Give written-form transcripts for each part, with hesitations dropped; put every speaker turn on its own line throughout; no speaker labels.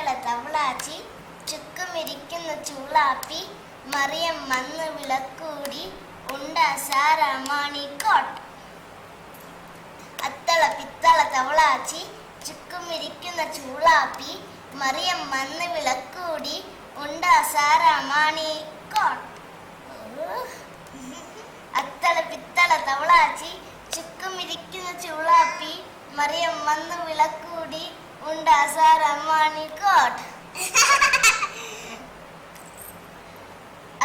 പിത്തള തവളാച്ചി ചുക്കുമിരിക്കുന്ന ചൂളാപ്പി മറിയം വന്ന് വിളക്കൂടി ഉണ്ട സാര മാണിക്കോട്ട്. അത്തള പിത്തള തവളാച്ചി ചുക്കുമിരിക്കുന്ന ചൂളാപ്പി മറിയം വന്ന് വിളക്കൂടി ഉണ്ട സാര മാണിക്കോട്ട്. അത്തള പിത്തള തവളാച്ചി ചുക്കുമിരിക്കുന്ന ചൂളാപ്പി മറിയം വന്ന് വിളക്കൂടി ഉണ്ട സാര മാണിക്കോട്ട്.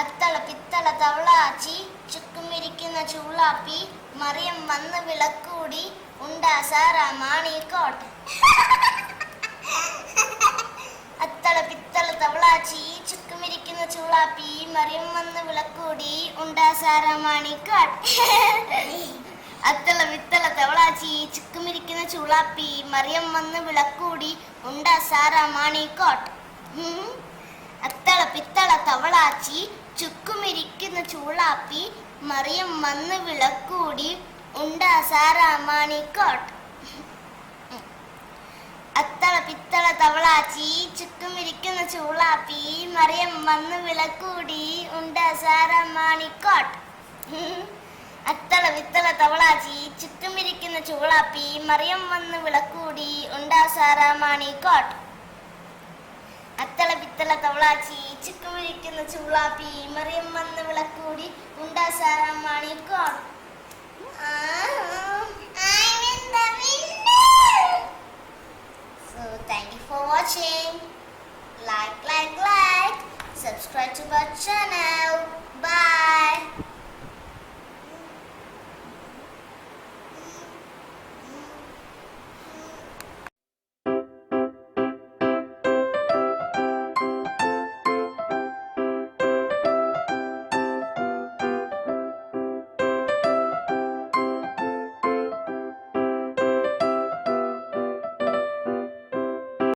അത്തള പിത്തള തവളാച്ചി ചുക്കുമിരിക്കുന്ന ചൂളാപ്പി മറിയം വന്ന് വിളക്കൂടി ഉണ്ട സാര മാണിക്കോട്ട്. അത്തള പിത്തള തവളാച്ചി ചുക്കുമിരിക്കുന്ന ചൂളാപ്പി മറിയം വന്ന് വിളക്കൂടി ഉണ്ട സാര മാണിക്കോട്ട്. അത്തള പിത്തള തവളാച്ചി ചുക്കുമിരിക്കുന്ന ചൂളാപ്പി മറിയം വന്ന് വിളക്കൂടി ഉണ്ട സാര മാണിക്കോട്ട്. അത്തള പിത്തള തവളാച്ചി ചുക്കുമിരിക്കുന്ന ചൂളാപ്പി മറിയം വന്ന് വിളക്കൂടി ഉണ്ട സാര മാണിക്കോട്ട്. അത്തള പിത്തള തവളാച്ചി ചുക്കുമിരിക്കുന്ന ചൂളാപ്പി മറിയം വന്ന് വിളക്കൂടി ഉണ്ട സാര മാണിക്കോട്ട്. അത്തള പിത്തള തവളാച്ചി ചുക്കുമിരിക്കുന്ന ചൂളാപ്പി മറിയം വന്ന് വിളക്കൂടി ഉണ്ട സാര മാണിക്കോട്ട്. അത്തള പിത്തള തവളാച്ചി ചുക്കുമിരിക്കുന്ന ചൂളാപ്പി മറിയം വന്ന് വിളക്കൂടി ഉണ്ട സാര മാണിക്കോട്ട്. So thank you for watching. Like, subscribe to our channel.